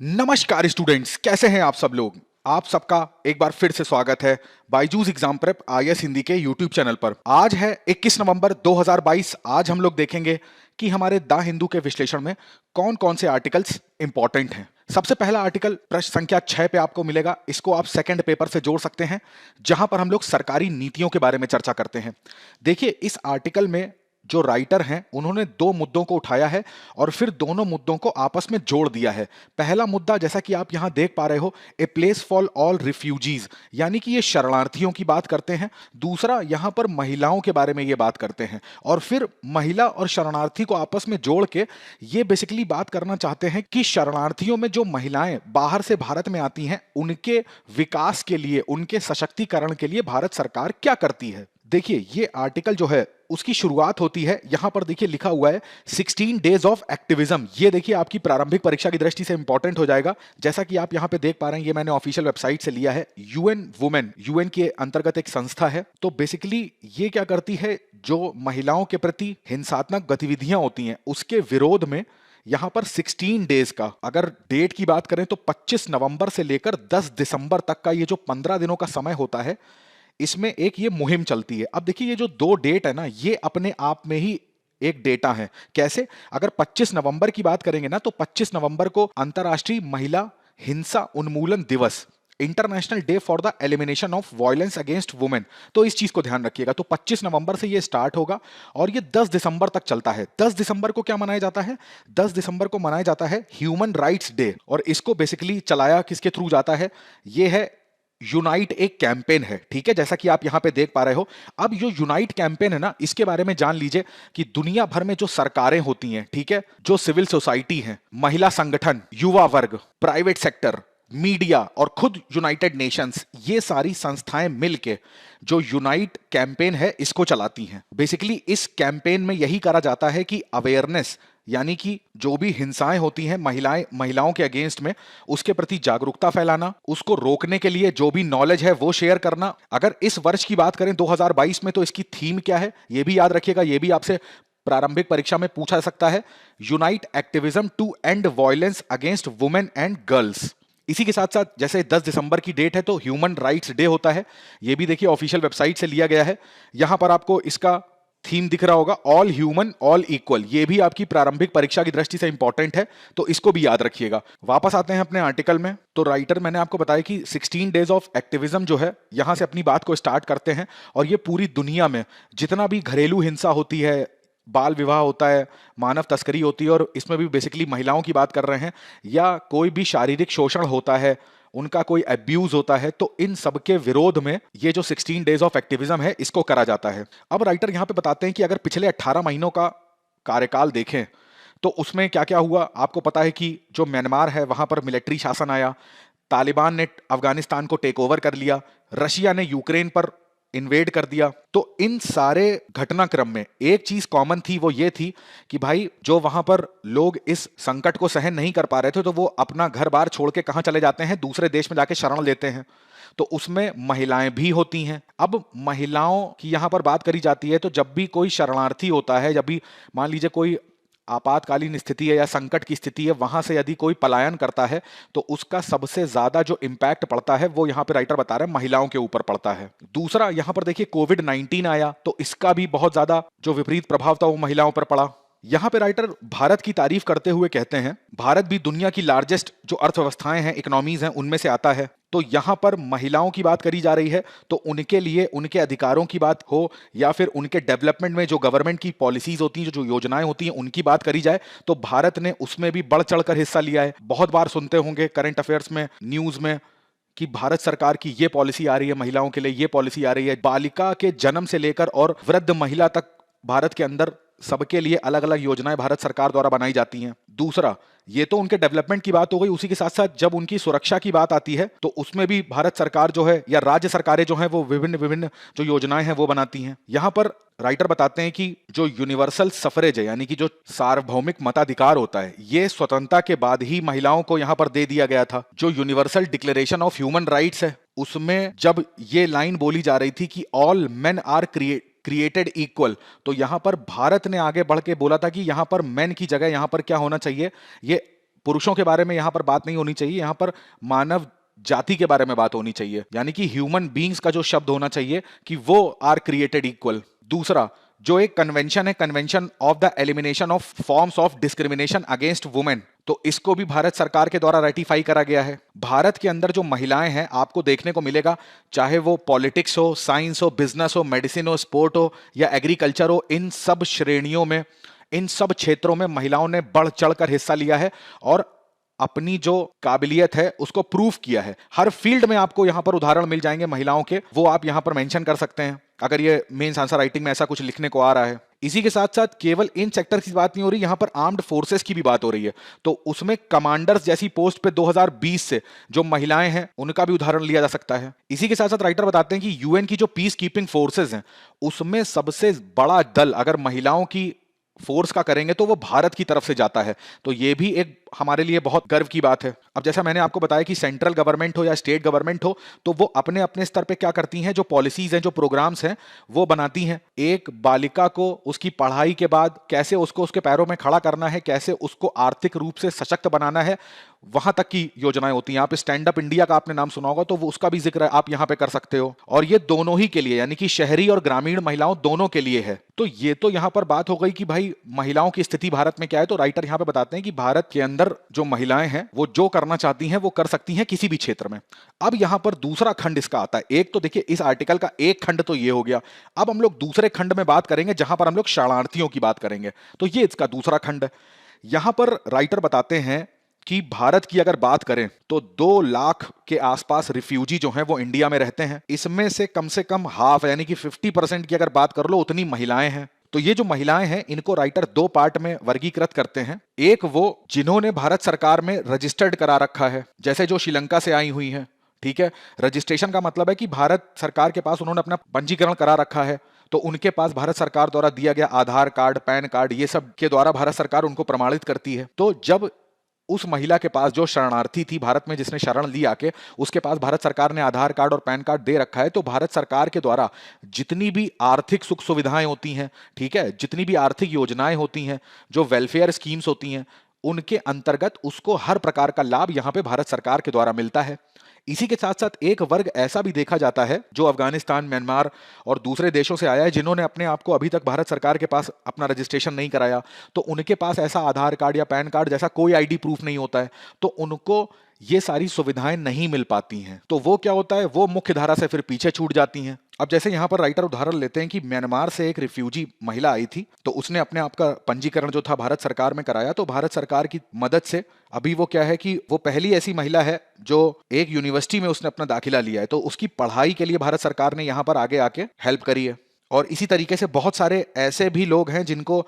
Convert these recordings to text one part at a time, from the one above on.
नमस्कार स्टूडेंट्स, कैसे हैं आप सब लोग। आप सबका एक बार फिर से स्वागत है Byju's exam prep IAS Hindi के यूट्यूब चैनल पर। आज है 21 नवंबर 2022। आज हम लोग देखेंगे कि हमारे द हिंदू के विश्लेषण में कौन कौन से आर्टिकल्स इंपॉर्टेंट हैं। सबसे पहला आर्टिकल प्रश्न संख्या 6 पे आपको मिलेगा। इसको आप सेकंड पेपर से जोड़ सकते हैं, जहां पर हम लोग सरकारी नीतियों के बारे में चर्चा करते हैं। देखिए, इस आर्टिकल में जो राइटर हैं उन्होंने दो मुद्दों को उठाया है और फिर दोनों मुद्दों को आपस में जोड़ दिया है। पहला मुद्दा, जैसा कि आप यहां देख पा रहे हो, a place for all refugees, यानी कि ये शरणार्थियों की बात करते हैं। दूसरा, यहां पर महिलाओं के बारे में ये बात करते हैं और फिर महिला और शरणार्थी को आपस में जोड़ के ये बेसिकली बात करना चाहते हैं कि शरणार्थियों में जो महिलाएं बाहर से भारत में आती हैं, उनके विकास के लिए, उनके सशक्तिकरण के लिए भारत सरकार क्या करती है। देखिए, ये आर्टिकल जो है उसकी शुरुआत होती है, यहां पर देखिए लिखा हुआ है 16 डेज ऑफ एक्टिविज्म। ये देखिए आपकी प्रारंभिक परीक्षा की दृष्टि से इंपॉर्टेंट हो जाएगा। जैसा कि आप यहां पे देख पा रहे हैं, ये मैंने ऑफिशियल वेबसाइट से लिया है। यूएन वुमेन, यूएन के अंतर्गत एक संस्था है। तो बेसिकली ये क्या करती है, जो महिलाओं के प्रति हिंसात्मक गतिविधियां होती हैं उसके विरोध में यहां पर 16 डेज का, अगर डेट की बात करें तो 25 नवंबर से लेकर 10 दिसंबर तक का ये जो 15 दिनों का समय होता है, इसमें एक ये मुहिम चलती है। अब देखिए, ये जो दो डेट है ना, ये अपने आप में ही एक डेटा है। कैसे? अगर 25 नवंबर की बात करेंगे ना, तो 25 नवंबर को अंतर्राष्ट्रीय महिला हिंसा उन्मूलन दिवस, international day for the elimination of violence against women. तो इस चीज को ध्यान रखिएगा। तो 25 नवंबर से ये स्टार्ट होगा और ये 10 दिसंबर तक चलता है। 10 दिसंबर को क्या मनाया जाता है? 10 दिसंबर को मनाया जाता है ह्यूमन राइट्स डे। और इसको बेसिकली चलाया किसके थ्रू जाता है? ये है यूनाइट, एक कैंपेन है। ठीक है, जैसा कि आप यहां पे देख पा रहे हो। अब जो यूनाइट कैंपेन है ना, इसके बारे में जान लीजिए कि दुनिया भर में जो सरकारें होती हैं, ठीक है, जो सिविल सोसाइटी है, महिला संगठन, युवा वर्ग, प्राइवेट सेक्टर, मीडिया और खुद यूनाइटेड नेशंस, ये सारी संस्थाएं मिलके जो यूनाइट कैंपेन है इसको चलाती हैं। बेसिकली इस कैंपेन में यही करा जाता है कि अवेयरनेस, यानी कि जो भी हिंसाएं होती हैं महिलाओं के अगेंस्ट में, उसके प्रति जागरूकता फैलाना, उसको रोकने के लिए जो भी नॉलेज है वो शेयर करना। अगर इस वर्ष की बात करें 2022 में, तो इसकी थीम क्या है ये भी याद रखिएगा। ये भी आपसे प्रारंभिक परीक्षा में पूछा जा सकता है। Unite activism to end violence against women and girls. इसी के साथ साथ जैसे 10 दिसंबर की डेट है तो ह्यूमन राइट्स डे होता है। ये भी देखिए ऑफिशियल वेबसाइट से लिया गया है। यहां पर आपको इसका थीम दिख रहा होगा, ऑल ह्यूमन ऑल इक्वल। ये भी आपकी प्रारंभिक परीक्षा की दृष्टि से इंपॉर्टेंट है, तो इसको भी याद रखिएगा। वापस आते हैं अपने आर्टिकल में। तो राइटर, मैंने आपको बताया कि 16 डेज ऑफ एक्टिविज्म जो है, यहां से अपनी बात को स्टार्ट करते हैं और ये पूरी दुनिया में जितना भी घरेलू हिंसा होती है, बाल विवाह होता है, मानव तस्करी होती है, और इसमें भी बेसिकली महिलाओं की बात कर रहे हैं, या कोई भी शारीरिक शोषण होता है, उनका कोई अब्यूज होता है, तो इन सब के विरोध में ये जो 16 डेज ऑफ एक्टिविज्म है इसको करा जाता है। अब राइटर यहां पे बताते हैं कि अगर पिछले 18 महीनों का कार्यकाल देखें तो उसमें क्या क्या हुआ। आपको पता है कि जो म्यांमार है वहां पर मिलिट्री शासन आया, तालिबान ने अफगानिस्तान को टेक ओवर कर लिया, रशिया ने यूक्रेन पर इन्वेड कर दिया। तो इन सारे घटनाक्रम में एक चीज कॉमन थी, वो ये थी कि भाई जो वहां पर लोग इस संकट को सहन नहीं कर पा रहे थे, तो वो अपना घर बार छोड़ के कहां चले जाते हैं? दूसरे देश में जाके शरण लेते हैं। तो उसमें महिलाएं भी होती हैं। अब महिलाओं की यहां पर बात करी जाती है, तो जब भी कोई शरणार्थी होता है, जब भी मान लीजिए कोई आपातकालीन स्थिति है या संकट की स्थिति है, वहां से यदि कोई पलायन करता है, तो उसका सबसे ज्यादा जो इंपैक्ट पड़ता है वो यहां पे राइटर बता रहे हैं महिलाओं के ऊपर पड़ता है। दूसरा, यहां पर देखिए कोविड-19 आया, तो इसका भी बहुत ज्यादा जो विपरीत प्रभाव था वो महिलाओं पर पड़ा। यहां पे राइटर भारत की तारीफ करते हुए कहते हैं, भारत भी दुनिया की लार्जेस्ट जो अर्थव्यवस्थाएं हैं, इकोनॉमीज हैं, उनमें से आता है। तो यहां पर महिलाओं की बात करी जा रही है, तो उनके लिए उनके अधिकारों की बात हो या फिर उनके डेवलपमेंट में जो गवर्नमेंट की पॉलिसीज होती हैं, जो योजनाएं होती हैं, उनकी बात करी जाए, तो भारत ने उसमें भी बढ़ चढ़कर हिस्सा लिया है। बहुत बार सुनते होंगे करंट अफेयर्स में, न्यूज में, कि भारत सरकार की ये पॉलिसी आ रही है, महिलाओं के लिए ये पॉलिसी आ रही है। बालिका के जन्म से लेकर और वृद्ध महिला तक भारत के अंदर सबके लिए अलग अलग योजनाएं भारत सरकार द्वारा बनाई जाती हैं। दूसरा, ये तो उनके डेवलपमेंट की बात हो गई। उसी के साथ साथ जब उनकी सुरक्षा की बात आती है, तो उसमें भी भारत सरकार जो है या राज्य सरकारें जो हैं, वो विभिन्न विभिन्न जो योजनाएं हैं वो बनाती हैं। यहां पर राइटर बताते हैं कि जो यूनिवर्सल सफरेज है, यानी कि जो सार्वभौमिक मताधिकार होता है, ये स्वतंत्रता के बाद ही महिलाओं को यहां पर दे दिया गया था। जो universal declaration of human rights है, उसमें जब ये लाइन बोली जा रही थी कि all men are created equal, तो यहां पर भारत ने आगे बढ़ के बोला था कि यहां पर मेन की जगह यहां पर क्या होना चाहिए, ये पुरुषों के बारे में यहाँ पर बात नहीं होनी चाहिए, यहाँ पर मानव जाति के बारे में बात होनी चाहिए, यानी कि ह्यूमन बींग्स का जो शब्द होना चाहिए कि वो आर क्रिएटेड इक्वल। दूसरा, जो एक कन्वेंशन है, convention of the elimination of forms of discrimination against women, तो इसको भी भारत सरकार के द्वारा रेटिफाई करा गया है। भारत के अंदर जो महिलाएं हैं आपको देखने को मिलेगा, चाहे वो पॉलिटिक्स हो, साइंस हो, बिजनेस हो, मेडिसिन हो, स्पोर्ट हो या एग्रीकल्चर हो, इन सब श्रेणियों में, इन सब क्षेत्रों में महिलाओं ने बढ़ चढ़कर हिस्सा लिया है और अपनी जो काबिलियत है उसको प्रूफ किया है। हर फील्ड में आपको यहां पर उदाहरण मिल जाएंगे महिलाओं के, वो आप यहां पर मेंशन कर सकते हैं अगर ये मेंस आंसर राइटिंग में ऐसा कुछ लिखने को आ रहा है। इसी के साथ साथ केवल इन सेक्टर की बात नहीं हो रही, यहां पर आर्म्ड फोर्सेस की भी बात हो रही है, तो उसमें कमांडर्स जैसी पोस्ट पे 2020 से जो महिलाएं हैं उनका भी उदाहरण लिया जा सकता है। इसी के साथ साथ राइटर बताते हैं कि यूएन की जो पीस कीपिंग फोर्सेस हैं उसमें सबसे बड़ा दल अगर महिलाओं की फोर्स का करेंगे तो वो भारत की तरफ से जाता है, तो ये भी एक हमारे लिए बहुत गर्व की बात है। अब जैसा मैंने आपको बताया कि सेंट्रल गवर्नमेंट हो या स्टेट गवर्नमेंट हो, तो वो अपने अपने स्तर पे क्या करती हैं, जो पॉलिसीज हैं, जो प्रोग्राम्स हैं वो बनाती हैं। एक बालिका को उसकी पढ़ाई के बाद कैसे उसको उसके पैरों में खड़ा करना है, कैसे उसको आर्थिक रूप से सशक्त बनाना है, वहां तक की योजनाएं होती हैं। आप स्टैंड अप इंडिया का आपने नाम सुना होगा, तो वो उसका भी जिक्र आप यहां पे कर सकते हो, और ये दोनों ही के लिए, यानी कि शहरी और ग्रामीण महिलाओं दोनों के लिए है। तो ये तो यहां पर बात हो गई कि भाई महिलाओं की स्थिति भारत में क्या है। तो राइटर यहां पे बताते हैं कि भारत के अंदर जो महिलाएं हैं वो जो करना चाहती हैं वो कर सकती हैं किसी भी क्षेत्र में। अब यहां पर दूसरा खंड इसका आता है। एक तो देखिए इस आर्टिकल का एक खंड तो ये हो गया, अब हम लोग दूसरे खंड में बात करेंगे जहां पर हम लोग शरणार्थियों की बात करेंगे, तो ये इसका दूसरा खंड है। यहां पर राइटर बताते हैं कि भारत की अगर बात करें तो 2 लाख के आसपास रिफ्यूजी जो हैं वो इंडिया में रहते हैं। इसमें से कम हाफ यानी कि 50% की अगर बात कर लो उतनी महिलाएं हैं। तो ये जो महिलाएं हैं इनको राइटर 2 पार्ट में वर्गीकृत करते हैं। एक वो जिन्होंने भारत सरकार में रजिस्टर्ड करा रखा है, जैसे जो श्रीलंका से आई हुई हैं, ठीक है। रजिस्ट्रेशन का मतलब है कि भारत सरकार के पास उन्होंने अपना पंजीकरण करा रखा है, तो उनके पास भारत सरकार द्वारा दिया गया आधार कार्ड, पैन कार्ड, ये सब के द्वारा भारत सरकार उनको प्रमाणित करती है। तो जब उस महिला के पास, जो शरणार्थी थी भारत में जिसने शरण ली आके, उसके पास भारत सरकार ने आधार कार्ड और पैन कार्ड दे रखा है, तो भारत सरकार के द्वारा जितनी भी आर्थिक सुख सुविधाएं होती हैं, ठीक है, जितनी भी आर्थिक योजनाएं होती हैं, जो वेलफेयर स्कीम्स होती हैं, उनके अंतर्गत उसको हर प्रकार का लाभ यहां पे भारत सरकार के द्वारा मिलता है। इसी के साथ साथ एक वर्ग ऐसा भी देखा जाता है जो अफगानिस्तान, म्यांमार और दूसरे देशों से आया है, जिन्होंने अपने आप को अभी तक भारत सरकार के पास अपना रजिस्ट्रेशन नहीं कराया, तो उनके पास ऐसा आधार कार्ड या पैन कार्ड जैसा कोई आईडी प्रूफ नहीं होता है, तो उनको ये सारी सुविधाएं नहीं मिल पाती हैं। तो वो क्या होता है, वो मुख्य धारा से फिर पीछे छूट जाती हैं। अब जैसे यहां पर राइटर उदाहरण लेते हैं कि म्यांमार से एक रिफ्यूजी महिला आई थी, तो उसने अपने आप का पंजीकरण जो था भारत सरकार में कराया, तो भारत सरकार की मदद से अभी वो क्या है कि वो पहली ऐसी महिला है जो एक यूनिवर्सिटी में उसने अपना दाखिला लिया है, तो उसकी पढ़ाई के लिए भारत सरकार ने यहां पर आगे आके हेल्प करी है। और इसी तरीके से बहुत सारे ऐसे भी लोग हैं जिनको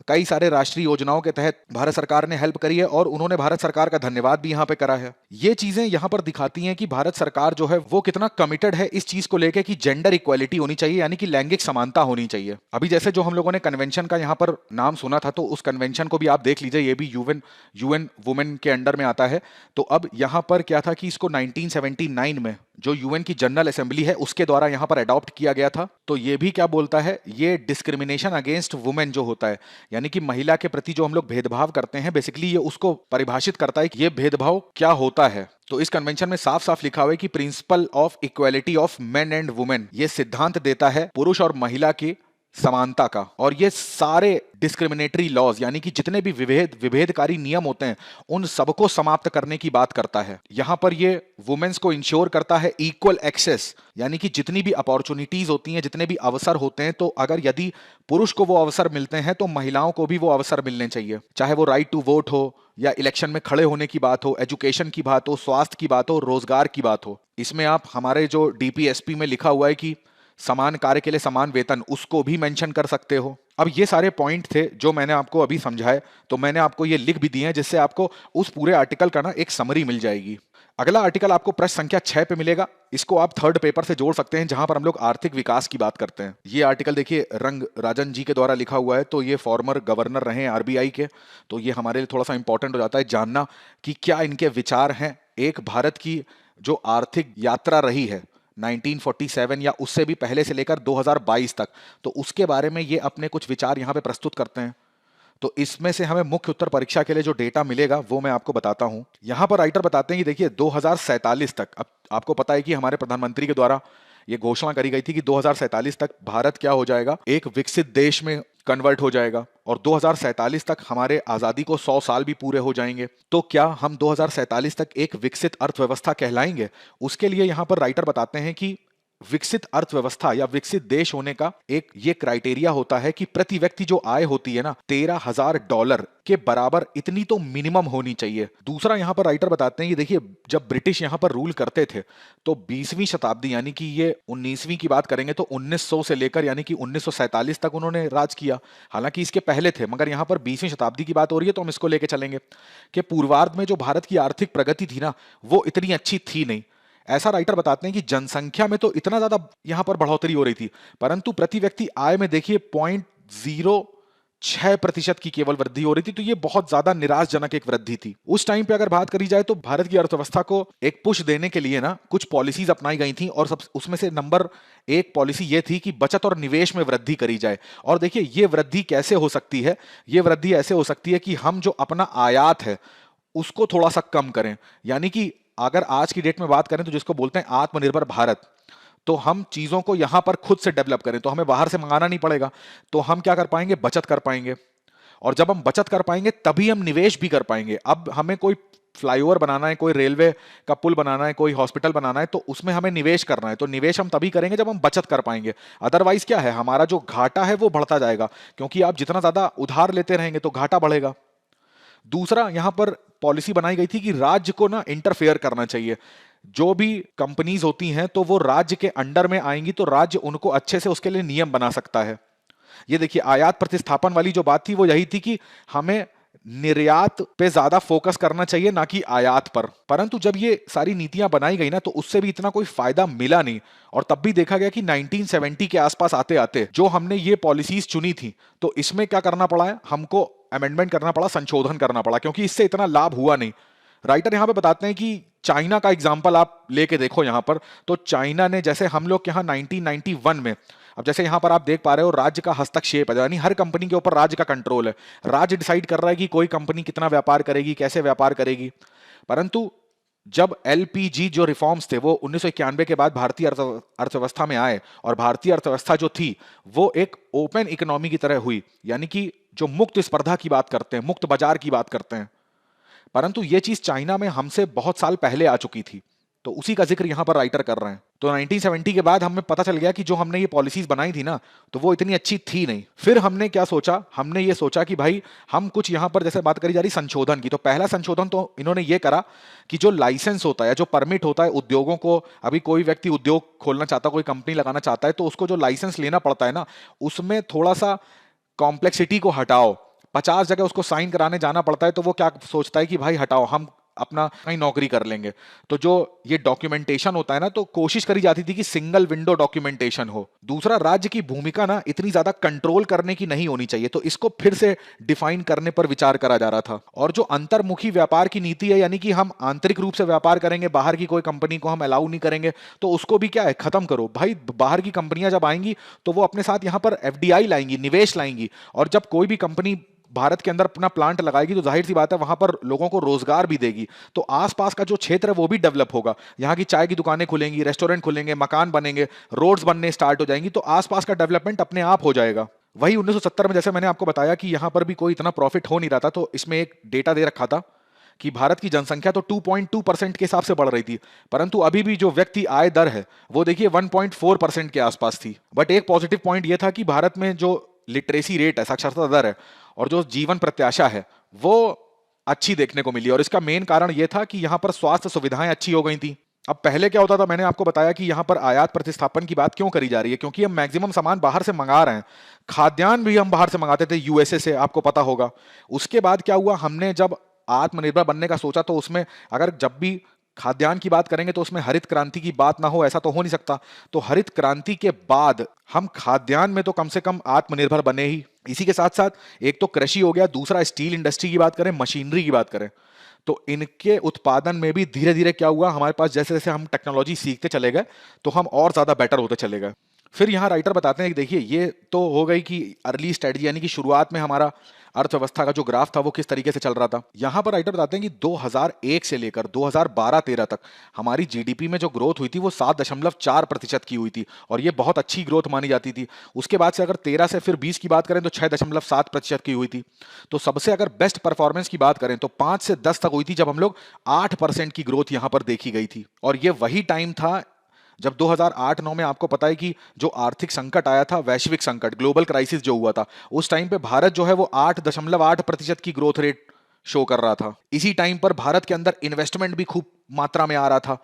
कई सारे राष्ट्रीय योजनाओं के तहत भारत सरकार ने हेल्प करी है और उन्होंने भारत सरकार का धन्यवाद भी यहां पे करा है। ये चीजें यहां पर दिखाती हैं कि भारत सरकार जो है वो कितना कमिटेड है इस चीज को लेके कि जेंडर इक्वालिटी होनी चाहिए, यानी कि लैंगिक समानता होनी चाहिए। अभी जैसे जो हम लोगों ने कन्वेंशन का यहां पर नाम सुना था, तो उस कन्वेंशन को भी आप देख लीजिए, ये भी यूएन वुमेन के अंडर में आता है। तो अब यहां पर क्या था कि इसको 1979 में जो यूएन की जनरल असेंबली है उसके द्वारा यहां पर अडॉप्ट किया गया था। तो ये भी क्या बोलता है, ये डिस्क्रिमिनेशन अगेंस्ट वुमेन जो होता है, यानी कि महिला के प्रति जो हम लोग भेदभाव करते हैं, बेसिकली ये उसको परिभाषित करता है कि ये भेदभाव क्या होता है। तो इस कन्वेंशन में साफ साफ लिखा हुआ है कि principle of equality of main and women, ये सिद्धांत देता है पुरुष और महिला की समानता का, और ये सारे डिस्क्रिमिनेटरी लॉज यानी कि जितने भी विभेदकारी नियम होते हैं उन सबको समाप्त करने की बात करता है। यहां पर ये वुमेन्स को इंश्योर करता है इक्वल एक्सेस, यानी कि जितनी भी अपॉर्चुनिटीज होती हैं, जितने भी अवसर होते हैं, तो अगर यदि पुरुष को वो अवसर मिलते हैं तो महिलाओं को भी वो अवसर मिलने चाहिए, चाहे वो राइट टू वोट हो या इलेक्शन में खड़े होने की बात हो, एजुकेशन की बात हो, स्वास्थ्य की बात हो, रोजगार की बात हो। इसमें आप हमारे जो डीपीएसपी में लिखा हुआ है कि समान कार्य के लिए समान वेतन, उसको भी मेंशन कर सकते हो। अब ये सारे पॉइंट थे जो मैंने आपको अभी समझाए, तो मैंने आपको ये लिख भी दिए हैं जिससे आपको उस पूरे आर्टिकल का ना एक समरी मिल जाएगी। अगला आर्टिकल आपको प्रश्न संख्या 6 पे मिलेगा, इसको आप थर्ड पेपर से जोड़ सकते हैं, जहां पर हम लोग आर्थिक विकास की बात करते हैं। ये आर्टिकल देखिए रंग राजन जी के द्वारा लिखा हुआ है, तो ये फॉर्मर गवर्नर रहे हैं आरबीआई के, तो ये हमारे लिए थोड़ा सा इंपॉर्टेंट हो जाता है जानना कि क्या इनके विचार हैं एक भारत की जो आर्थिक यात्रा रही है 1947 या उससे भी पहले से लेकर 2022 तक, तो उसके बारे में ये अपने कुछ विचार यहाँ पे प्रस्तुत करते हैं। तो इसमें से हमें मुख्य उत्तर परीक्षा के लिए जो डेटा मिलेगा वो मैं आपको बताता हूं। यहां पर राइटर बताते हैं कि देखिए 2047 तक, अब आपको पता है कि हमारे प्रधानमंत्री के द्वारा ये घोषणा करी गई थी कि 2047 तक भारत क्या हो जाएगा, एक विकसित देश में कन्वर्ट हो जाएगा, और 2047 तक हमारे आजादी को 100 साल भी पूरे हो जाएंगे। तो क्या हम 2047 तक एक विकसित अर्थव्यवस्था कहलाएंगे? उसके लिए यहां पर राइटर बताते हैं कि विकसित अर्थव्यवस्था या विकसित देश होने का एक ये क्राइटेरिया होता है कि प्रति व्यक्ति जो आय होती है ना, $13,000 के बराबर इतनी तो मिनिमम होनी चाहिए। दूसरा यहां पर राइटर बताते हैं कि देखिए जब ब्रिटिश यहां पर रूल करते थे तो 20वीं शताब्दी यानी कि ये 19वीं की बात करेंगे तो 1900 से लेकर यानी कि 1947 तक उन्होंने राज किया। हालांकि इसके पहले थे, मगर यहां पर 20वीं शताब्दी की बात हो रही है तो हम इसको लेके चलेंगे कि पूर्वार्ध में जो भारत की आर्थिक प्रगति थी ना, वो इतनी अच्छी थी नहीं। ऐसा राइटर बताते हैं कि जनसंख्या में तो इतना ज्यादा यहां पर बढ़ोतरी हो रही थी, परंतु प्रति व्यक्ति आय में देखिए 0.06% की केवल वृद्धि हो रही थी। तो ये बहुत ज्यादा निराशजनक एक वृद्धि थी। उस टाइम पे अगर बात करी जाए तो भारत की अर्थव्यवस्था को एक पुश देने के लिए ना कुछ पॉलिसीज अपनाई गई थी, और सब उसमें से नंबर एक पॉलिसी ये थी कि बचत और निवेश में वृद्धि करी जाए। और देखिए ये वृद्धि कैसे हो सकती है? ये वृद्धि ऐसे हो सकती है कि हम जो अपना आयात है उसको थोड़ा सा कम करें। यानी कि अगर आज की डेट में बात करें तो जिसको बोलते हैं आत्मनिर्भर भारत, तो हम चीजों को यहां पर खुद से डेवलप करें तो हमें बाहर से मंगाना नहीं पड़ेगा। तो हम क्या कर पाएंगे? बचत कर पाएंगे, और जब हम बचत कर पाएंगे तभी हम निवेश भी कर पाएंगे। अब हमें कोई फ्लाईओवर बनाना है, कोई रेलवे का पुल बनाना है, कोई हॉस्पिटल बनाना है, तो उसमें हमें निवेश करना है। तो निवेश हम तभी करेंगे जब हम बचत कर पाएंगे। अदरवाइज क्या है, हमारा जो घाटा है वो बढ़ता जाएगा, क्योंकि आप जितना ज्यादा उधार लेते रहेंगे तो घाटा बढ़ेगा। दूसरा यहां पर पॉलिसी बनाई गई थी कि राज्य को ना इंटरफेयर करना चाहिए। जो भी कंपनीज होती हैं तो वो राज्य के अंडर में आएंगी तो राज्य उनको अच्छे से उसके लिए नियम बना सकता है। ये देखिए आयात प्रतिस्थापन वाली जो बात थी वो यही थी कि हमें निर्यात पे ज्यादा फोकस करना चाहिए ना कि आयात पर। परंतु जब ये सारी नीतियां बनाई गई ना तो उससे भी इतना कोई फायदा मिला नहीं, और तब भी देखा गया कि 1970 के आसपास आते आते जो हमने ये पॉलिसीज चुनी थी तो इसमें क्या करना पड़ा है, हमको अमेंडमेंट करना पड़ा, संशोधन करना पड़ा, क्योंकि इससे इतना लाभ हुआ नहीं। राइटर यहां पे बताते हैं कि चाइना का एग्जाम्पल आप लेके देखो यहां पर। तो चाइना ने, जैसे हम लोग के यहां 1991 में, अब जैसे यहां पर आप देख पा रहे हो राज्य का हस्तक्षेप है, यानी हर कंपनी के ऊपर राज्य का कंट्रोल है। राज्य डिसाइड कर रहा है कि कोई कंपनी कितना व्यापार करेगी, कैसे व्यापार करेगी। परंतु जब एलपीजी जो रिफॉर्म्स थे वो 1991 के बाद भारतीय अर्थव्यवस्था में आए, और भारतीय अर्थव्यवस्था जो थी वो एक ओपन इकोनॉमी की तरह हुई, यानी कि जो मुक्त स्पर्धा की बात करते हैं, मुक्त बाजार की बात करते हैं। परंतु ये चीज चाइना में हमसे बहुत साल पहले आ चुकी थी, तो उसी का जिक्र यहां पर राइटर कर रहे हैं। तो 1970 के बाद हमें पता चल गया कि जो हमने ये पॉलिसीज बनाई थी ना तो वो इतनी अच्छी थी नहीं। फिर हमने क्या सोचा, हमने ये सोचा कि भाई हम कुछ यहां पर, जैसे बात करी जा रही संशोधन की, तो पहला संशोधन तो इन्होंने ये करा कि जो लाइसेंस होता है, जो परमिट होता है उद्योगों को, अभी कोई व्यक्ति उद्योग खोलना चाहता है, कोई कंपनी लगाना चाहता है, तो उसको जो लाइसेंस लेना पड़ता है ना, उसमें थोड़ा सा कॉम्प्लेक्सिटी को हटाओ। 50 जगह उसको साइन कराने जाना पड़ता है, तो वो क्या सोचता है कि भाई हटाओ, हम अपना कहीं नौकरी कर लेंगे। तो जो ये डॉक्यूमेंटेशन होता है ना, तो कोशिश करी जाती थी कि सिंगल विंडो डॉक्यूमेंटेशन हो। दूसरा, राज्य की भूमिका ना इतनी ज्यादा कंट्रोल करने की नहीं होनी चाहिए, तो इसको फिर से डिफाइन करने पर विचार करा जा रहा था। और जो अंतर्मुखी व्यापार की नीति है, यानी कि हम आंतरिक रूप से व्यापार करेंगे, बाहर की कोई कंपनी को हम अलाउ नहीं करेंगे, तो उसको भी क्या है, खत्म करो। भाई बाहर की कंपनियां जब आएंगी तो वो अपने साथ यहां पर एफडीआई लाएंगी, निवेश लाएंगी, और जब कोई भी कंपनी भारत के अंदर अपना प्लांट लगाएगी तो जाहिर सी बात है वहां पर लोगों को रोजगार भी देगी। तो आसपास का जो क्षेत्र है वो भी डेवलप होगा, यहाँ की चाय की दुकानें खुलेंगी, रेस्टोरेंट खुलेंगे, मकान बनेंगे, रोड्स बनने स्टार्ट हो जाएंगी, तो आसपास का डेवलपमेंट अपने आप हो जाएगा। वही 1970 में जैसे मैंने आपको बताया कि यहां पर भी कोई इतना प्रॉफिट हो नहीं रहा था, तो इसमें एक डेटा दे रखा था कि भारत की जनसंख्या तो 2.2% के हिसाब से बढ़ रही थी, परंतु अभी भी जो व्यक्ति आय दर है वो देखिए 1.4% के आसपास थी। बट एक पॉजिटिव पॉइंट ये था कि भारत में जो लिटरेसी रेट है, साक्षरता दर है, और जो जीवन प्रत्याशा है वो अच्छी देखने को मिली। और इसका मेन कारण यह था कि यहां पर स्वास्थ्य सुविधाएं अच्छी हो गई थी। अब पहले क्या होता था, मैंने आपको बताया कि यहां पर आयात प्रतिस्थापन की बात क्यों करी जा रही है, क्योंकि हम मैक्सिमम सामान बाहर से मंगा रहे हैं। खाद्यान्न भी हम बाहर से मंगाते थे, यूएसए से, आपको पता होगा। उसके बाद क्या हुआ, हमने जब आत्मनिर्भर बनने का सोचा तो उसमें, अगर जब भी खाद्यान्न की बात करेंगे तो उसमें हरित क्रांति की बात ना हो, ऐसा तो हो नहीं सकता। तो हरित क्रांति के बाद हम खाद्यान्न में तो कम से कम आत्मनिर्भर बने ही। इसी के साथ साथ एक तो कृषि हो गया, दूसरा स्टील इंडस्ट्री की बात करें, मशीनरी की बात करें, तो इनके उत्पादन में भी धीरे धीरे क्या हुआ, हमारे पास जैसे जैसे हम टेक्नोलॉजी सीखते चले गए तो हम और ज्यादा बेटर होते चले गए। फिर यहाँ राइटर बताते हैं कि देखिए ये तो हो गई कि अर्ली स्ट्रेटजी, यानी कि शुरुआत में हमारा अर्थव्यवस्था का जो ग्राफ था वो किस तरीके से चल रहा था। यहाँ पर राइटर बताते हैं कि 2001 से लेकर 2012-13 तक हमारी जीडीपी में जो ग्रोथ हुई थी वो 7.4% की हुई थी, और ये बहुत अच्छी ग्रोथ मानी जाती थी। उसके बाद से अगर 13 से फिर 20 की बात करें तो 6.7% की हुई थी। तो सबसे अगर बेस्ट परफॉर्मेंस की बात करें तो 5 से 10 तक हुई थी, जब हम लोग 8% की ग्रोथ यहाँ पर देखी गई थी। और ये वही टाइम था जब 2008-9 में आपको पता है कि जो आर्थिक संकट आया था, वैश्विक संकट, ग्लोबल क्राइसिस जो हुआ था, उस टाइम पे भारत जो है वो 8.8% की ग्रोथ रेट शो कर रहा था। इसी टाइम पर भारत के अंदर इन्वेस्टमेंट भी खूब मात्रा में आ रहा था।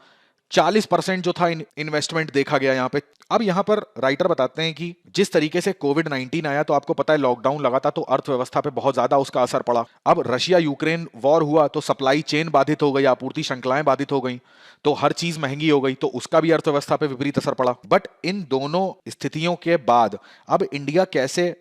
40% जो था इन्वेस्टमेंट देखा गया यहाँ पे। अब यहाँ पर राइटर बताते हैं कि जिस तरीके से कोविड-19 आया तो आपको पता है लॉकडाउन लगा था, तो अर्थव्यवस्था पे बहुत ज्यादा उसका असर पड़ा। अब रशिया यूक्रेन वॉर हुआ तो सप्लाई चेन बाधित हो गई, आपूर्ति श्रृंखलाएं बाधित हो गई, तो हर चीज महंगी हो गई, तो उसका भी अर्थव्यवस्था पे विपरीत असर पड़ा। बट इन दोनों स्थितियों के बाद अब इंडिया कैसे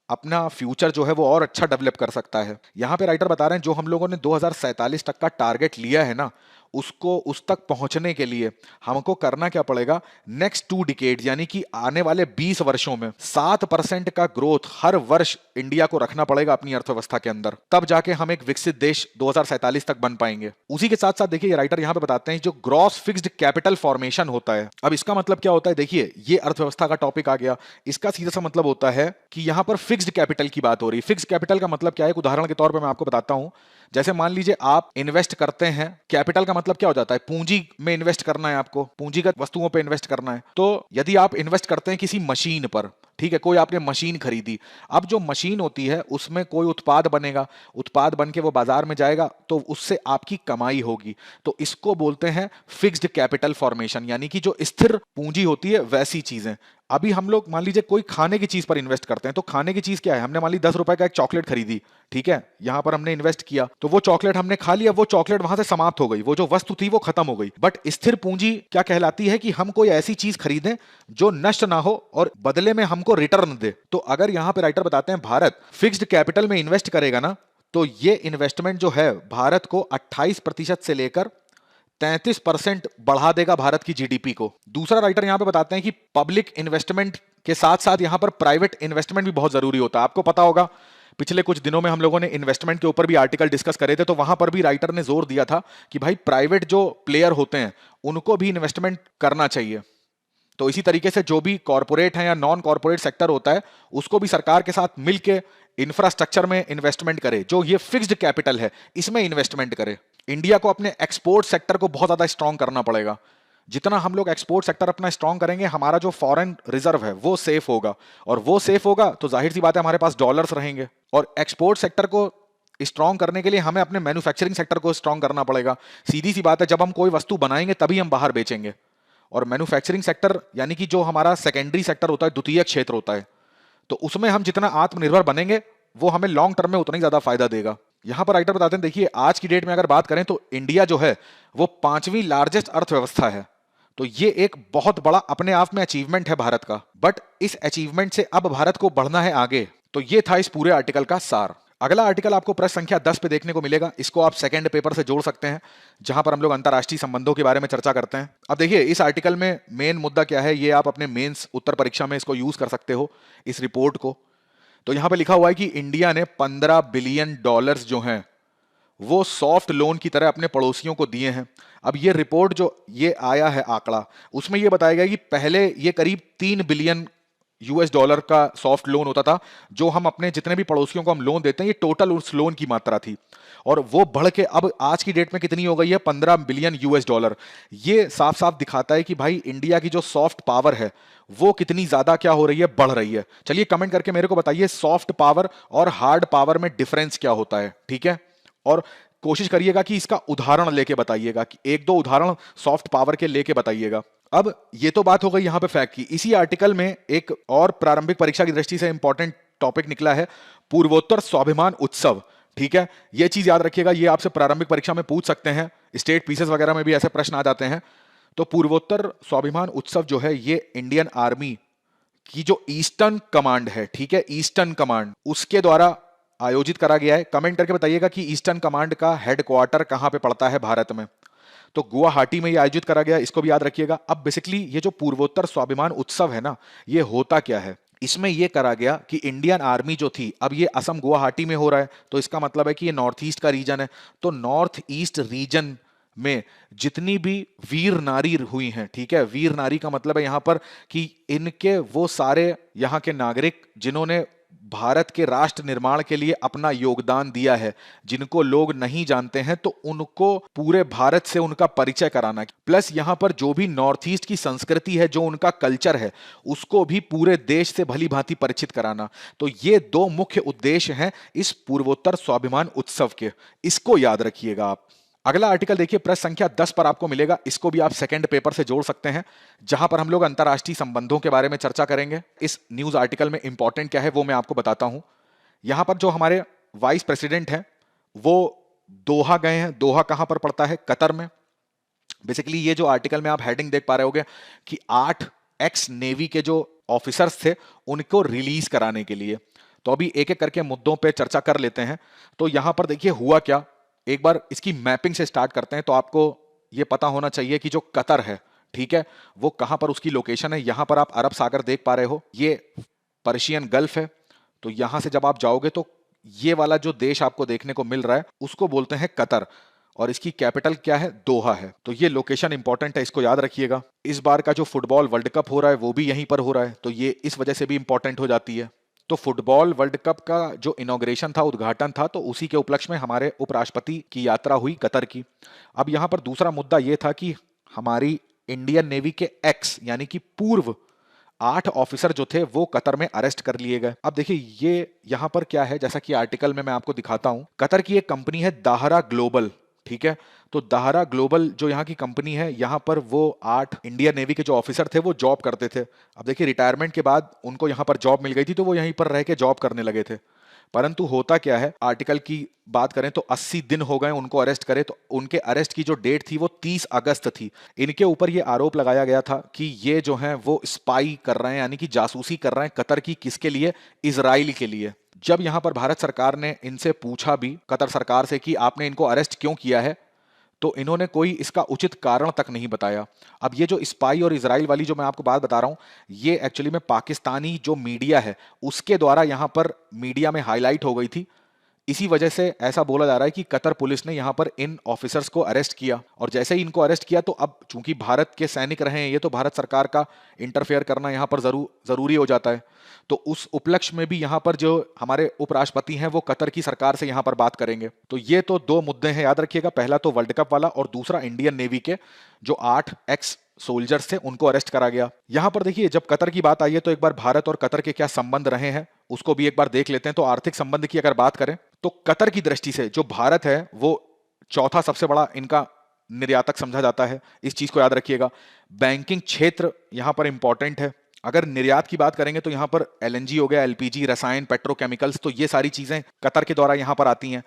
अपना फ्यूचर जो है वो और अच्छा डेवलप कर सकता है। यहां पे राइटर बता रहे हैं जो हम लोगों ने 2047 तक का टारगेट लिया है ना, उसको उस तक पहुंचने के लिए हमको करना क्या पड़ेगा, नेक्स्ट 2 डिकेड यानी कि आने वाले 20 वर्षों में 7% का ग्रोथ हर वर्ष इंडिया को रखना पड़ेगा अपनी अर्थव्यवस्था के अंदर, तब जाके हम एक विकसित देश 2047 तक बन पाएंगे। उसी के साथ साथ देखिए राइटर यहां पे बताते हैं जो ग्रॉस फिक्स्ड कैपिटल फॉर्मेशन होता है। अब इसका मतलब क्या होता है, देखिए ये अर्थव्यवस्था का टॉपिक आ गया। इसका सीधा सा मतलब होता है कि यहां पर फिक्स्ड कैपिटल की बात हो रही है। फिक्स्ड कैपिटल का मतलब क्या है, एक उदाहरण के तौर पर मैं आपको बताता हूं। जैसे मान लीजिए आप इन्वेस्ट करते हैं, कैपिटल का मतलब क्या हो जाता है, पूंजी में इन्वेस्ट करना है, आपको पूंजीगत वस्तुओं पे इन्वेस्ट करना है। तो यदि आप इन्वेस्ट करते हैं किसी मशीन पर, ठीक है, कोई आपने मशीन खरीदी, अब जो मशीन होती है उसमें कोई उत्पाद बनेगा, उत्पाद बन के वो बाजार में जाएगा तो उससे आपकी कमाई होगी, तो इसको बोलते हैं फिक्स्ड कैपिटल फॉर्मेशन, यानी कि जो स्थिर पूंजी होती है वैसी चीजें। अभी हम लोग मान लीजिए कोई खाने की चीज पर इन्वेस्ट करते हैं, तो खाने की चीज क्या है, हमने मान ली 10 रुपए का एक चॉकलेट खरीदी, ठीक है, यहां पर हमने इन्वेस्ट किया, तो वो चॉकलेट हमने खा लिया, वो चॉकलेट वहां से समाप्त हो गई, वो जो वस्तु थी वो खत्म हो गई। बट स्थिर पूंजी क्या कहलाती है कि हम कोई ऐसी चीज खरीदें जो नष्ट ना हो और बदले में हमको रिटर्न दे। तो अगर यहां पे राइटर बताते हैं भारत फिक्स्ड कैपिटल में इन्वेस्ट करेगा ना, तो ये इन्वेस्टमेंट जो है भारत को 28% से लेकर 33% बढ़ा देगा भारत की जीडीपी को। दूसरा राइटर यहां पे बताते हैं कि पब्लिक इन्वेस्टमेंट के साथ साथ यहां पर प्राइवेट इन्वेस्टमेंट भी बहुत जरूरी होता है। आपको पता होगा पिछले कुछ दिनों में हम लोगों ने इन्वेस्टमेंट के ऊपर भी आर्टिकल डिस्कस करे थे, तो वहां पर भी राइटर ने जोर दिया था कि भाई प्राइवेट जो प्लेयर होते हैं उनको भी इन्वेस्टमेंट करना चाहिए। तो इसी तरीके से जो भी कॉर्पोरेट है या नॉन कॉर्पोरेट सेक्टर होता है उसको भी सरकार के साथ मिलके इंफ्रास्ट्रक्चर में इन्वेस्टमेंट करे, जो ये फिक्स्ड कैपिटल है इसमें इन्वेस्टमेंट करे। इंडिया को अपने एक्सपोर्ट सेक्टर को बहुत ज्यादा स्ट्रांग करना पड़ेगा। जितना हम लोग एक्सपोर्ट सेक्टर अपना स्ट्रांग करेंगे, हमारा जो फॉरेन रिजर्व है वो सेफ होगा, और वो सेफ होगा तो जाहिर सी बात है हमारे पास डॉलर्स रहेंगे। और एक्सपोर्ट सेक्टर को स्ट्रांग करने के लिए हमें अपने मैन्युफैक्चरिंग सेक्टर को स्ट्रांग करना पड़ेगा। सीधी सी बात है, जब हम कोई वस्तु बनाएंगे तभी हम बाहर बेचेंगे, और मैन्युफैक्चरिंग सेक्टर यानी कि जो हमारा सेकेंडरी सेक्टर होता है, द्वितीयक क्षेत्र होता है, तो उसमें हम जितना आत्मनिर्भर बनेंगे वो हमें लॉन्ग टर्म में उतना ही ज्यादा फायदा देगा। यहां पर राइटर बताते हैं देखिए आज की डेट में अगर बात करें तो इंडिया जो है वो 5वीं लार्जेस्ट अर्थव्यवस्था है, तो ये एक बहुत बड़ा अपने आप में अचीवमेंट है भारत का। बट इस अचीवमेंट से अब भारत को बढ़ना है आगे। तो ये था इस पूरे आर्टिकल का सार। अगला आर्टिकल आपको प्रश्न संख्या 10 पे देखने को मिलेगा, इसको आप सेकंड पेपर से जोड़ सकते हैं, जहां पर हम लोग अंतरराष्ट्रीय संबंधों के बारे में चर्चा करते हैं। अब देखिए इस आर्टिकल में मेन मुद्दा क्या है, ये आप अपने मेंस उत्तर परीक्षा में इसको यूज कर सकते हो, इस रिपोर्ट को। तो यहां पे लिखा हुआ है कि इंडिया ने $15 बिलियन जो हैं वो सॉफ्ट लोन की तरह अपने पड़ोसियों को दिए हैं। अब ये रिपोर्ट जो ये आया है आंकड़ा, उसमें ये बताया गया कि पहले ये करीब $3 बिलियन का सॉफ्ट लोन होता था, जो हम अपने जितने भी पड़ोसियों को हम लोन देते हैं, ये टोटल उस लोन की मात्रा थी, और वो बढ़ के अब आज की डेट में कितनी हो गई है, $15 बिलियन। ये साफ साफ दिखाता है कि भाई इंडिया की जो सॉफ्ट पावर है वो कितनी ज्यादा क्या हो रही है, बढ़ रही है। चलिए कमेंट करके मेरे को बताइए सॉफ्ट पावर और हार्ड पावर में डिफरेंस क्या होता है, ठीक है, और कोशिश करिएगा कि इसका उदाहरण लेके बताइएगा, कि एक दो उदाहरण सॉफ्ट पावर के लेके बताइएगा। अब ये तो बात हो गई यहां पे फैक्ट की। इसी आर्टिकल में एक और प्रारंभिक परीक्षा की दृष्टि से इंपॉर्टेंट टॉपिक निकला है, पूर्वोत्तर स्वाभिमान उत्सव, ठीक है, ये चीज याद रखिएगा, ये आपसे प्रारंभिक परीक्षा में पूछ सकते हैं, स्टेट पीसेस वगैरह में भी ऐसे प्रश्न आ जाते हैं। तो पूर्वोत्तर स्वाभिमान उत्सव जो है ये इंडियन आर्मी की जो ईस्टर्न कमांड है, ठीक है, ईस्टर्न कमांड, उसके द्वारा आयोजित करा गया है। कमेंट करके बताइएगा कि ईस्टर्न कमांड का हेडक्वार्टर कहां पे पड़ता है भारत में। तो गुवाहाटी में ये आयोजित करा गया, इसको भी याद रखिएगा। अब बेसिकली ये जो पूर्वोत्तर स्वाभिमान उत्सव है ना, ये होता क्या है, इसमें ये करा गया कि इंडियन आर्मी जो थी, अब ये असम गुवाहाटी में हो रहा है, तो इसका मतलब है कि ये नॉर्थ ईस्ट का रीजन है। तो नॉर्थ ईस्ट रीजन में जितनी भी वीर नारी हुई हैं, ठीक है, वीर नारी का मतलब है यहां पर कि इनके वो सारे यहाँ के नागरिक जिन्होंने भारत के राष्ट्र निर्माण के लिए अपना योगदान दिया है, जिनको लोग नहीं जानते हैं, तो उनको पूरे भारत से उनका परिचय कराना, प्लस यहां पर जो भी नॉर्थ ईस्ट की संस्कृति है, जो उनका कल्चर है, उसको भी पूरे देश से भली भांति परिचित कराना। तो ये दो मुख्य उद्देश्य हैं इस पूर्वोत्तर स्वाभिमान उत्सव के, इसको याद रखिएगा आप। अगला आर्टिकल देखिए, पृष्ठ संख्या 10 पर आपको मिलेगा, इसको भी आप सेकंड पेपर से जोड़ सकते हैं, जहां पर हम लोग अंतरराष्ट्रीय संबंधों के बारे में चर्चा करेंगे। इस न्यूज आर्टिकल में इंपॉर्टेंट क्या है वो मैं आपको बताता हूं। यहां पर जो हमारे वाइस प्रेसिडेंट हैं वो दोहा गए हैं। दोहा कहां पर पड़ता है, कतर में। बेसिकली ये जो आर्टिकल में आप हेडिंग देख पा रहे होगे कि 8 एक्स नेवी के जो ऑफिसर्स थे उनको रिलीज कराने के लिए। तो अभी एक एक करके मुद्दों पे चर्चा कर लेते हैं। तो यहां पर देखिए हुआ क्या, एक बार इसकी मैपिंग से स्टार्ट करते हैं। तो आपको यह पता होना चाहिए कि जो कतर है, ठीक है, वो कहां पर उसकी लोकेशन है। यहां पर आप अरब सागर देख पा रहे हो, ये पर्शियन गल्फ है। तो यहां से जब आप जाओगे तो ये वाला जो देश आपको देखने को मिल रहा है उसको बोलते हैं कतर, और इसकी कैपिटल क्या है, दोहा है। तो ये लोकेशन इंपॉर्टेंट है, इसको याद रखिएगा। इस बार का जो फुटबॉल वर्ल्ड कप हो रहा है वो भी यहीं पर हो रहा है, तो ये इस वजह से भी इंपॉर्टेंट हो जाती है। तो फुटबॉल वर्ल्ड कप का जो इनॉग्रेशन था, उद्घाटन था, तो उसी के उपलक्ष्य में हमारे उपराष्ट्रपति की यात्रा हुई कतर की। अब यहां पर दूसरा मुद्दा यह था कि हमारी इंडियन नेवी के एक्स यानी कि पूर्व 8 ऑफिसर जो थे वो कतर में अरेस्ट कर लिए गए। अब देखिए ये यहां पर क्या है, जैसा कि आर्टिकल में मैं आपको दिखाता हूं, कतर की एक कंपनी है दाहरा ग्लोबल, ठीक है। तो दाहरा ग्लोबल जो यहाँ की कंपनी है, यहाँ पर वो 8 इंडियन नेवी के जो ऑफिसर थे वो जॉब करते थे। अब देखिए रिटायरमेंट के बाद उनको यहाँ पर जॉब मिल गई थी, तो वो यहीं पर रह के जॉब करने लगे थे। परंतु होता क्या है, आर्टिकल की बात करें तो 80 दिन हो गए उनको अरेस्ट करे। तो उनके अरेस्ट की जो डेट थी वो 30 अगस्त थी। इनके ऊपर ये आरोप लगाया गया था कि ये जो है वो स्पाई कर रहे हैं, यानी कि जासूसी कर रहे हैं कतर की, किसके लिए, इजराइल के लिए। जब यहां पर भारत सरकार ने इनसे पूछा भी, कतर सरकार से, कि आपने इनको अरेस्ट क्यों किया है, तो इन्होंने कोई इसका उचित कारण तक नहीं बताया। अब ये जो स्पाई और इजराइल वाली जो मैं आपको बात बता रहा हूं, ये एक्चुअली में पाकिस्तानी जो मीडिया है उसके द्वारा यहां पर मीडिया में हाईलाइट हो गई थी। इसी वजह से ऐसा बोला जा रहा है कि कतर पुलिस ने यहां पर इन ऑफिसर्स को अरेस्ट किया, और जैसे ही इनको अरेस्ट किया तो अब चूंकि भारत के सैनिक रहे हैं ये, तो भारत सरकार का इंटरफेयर करना यहां पर जरूरी हो जाता है। तो उस उपलक्ष्य में भी यहां पर जो हमारे उपराष्ट्रपति हैं वो कतर की सरकार से यहां पर बात करेंगे। तो ये तो दो मुद्दे हैं, याद रखिएगा। पहला तो वर्ल्ड कप वाला, और दूसरा इंडियन नेवी के जो 8 एक्स सोल्जर्स थे उनको अरेस्ट करा गया। यहां पर देखिए जब कतर की बात आई है तो एक बार भारत और कतर के क्या संबंध रहे हैं उसको भी एक बार देख लेते हैं। तो आर्थिक संबंध की अगर बात करें तो कतर की दृष्टि से जो भारत है वो चौथा सबसे बड़ा इनका निर्यातक समझा जाता है, इस चीज को याद रखिएगा। बैंकिंग क्षेत्र यहां पर इंपॉर्टेंट है। अगर निर्यात की बात करेंगे तो यहां पर एलएनजी हो गया, एलपीजी, रसायन, पेट्रोकेमिकल्स, तो ये सारी चीजें कतर के द्वारा यहां पर आती हैं।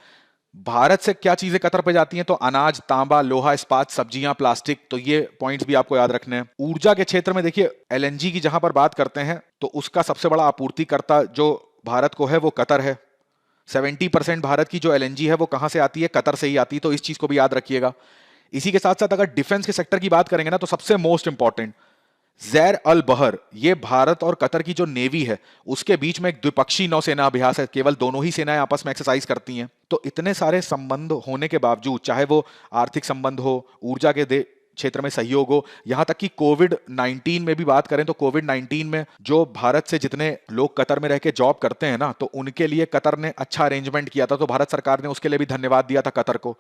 भारत से क्या चीजें कतर पे जाती हैं, तो अनाज, तांबा, लोहा, इस्पात, सब्जियां, प्लास्टिक, तो ये पॉइंट्स भी आपको याद रखने हैं। ऊर्जा के क्षेत्र में देखिए एलएनजी की जहां पर बात करते हैं तो उसका सबसे बड़ा आपूर्तिकर्ता जो भारत को है वो कतर है। 70% भारत की जो एलएनजी है वो कहां से आती है, कतर से ही आती है, तो इस चीज को भी याद रखिएगा। इसी के साथ साथ अगर डिफेंस के सेक्टर की बात करेंगे ना, तो सबसे मोस्ट इंपॉर्टेंट जैर अल बहर, ये भारत और कतर की जो नेवी है उसके बीच में एक द्विपक्षीय नौसेना अभ्यास है। केवल दोनों ही सेनाएं आपस में एक्सरसाइज करती हैं। तो इतने सारे संबंध होने के बावजूद, चाहे वो आर्थिक संबंध हो, ऊर्जा के क्षेत्र में सहयोग हो, यहां तक कि कोविड 19 में भी बात करें तो कोविड 19 में जो भारत से जितने लोग कतर में रह के जॉब करते हैं ना, तो उनके लिए कतर ने अच्छा अरेंजमेंट किया था। तो भारत सरकार ने उसके लिए भी धन्यवाद दिया था कतर को।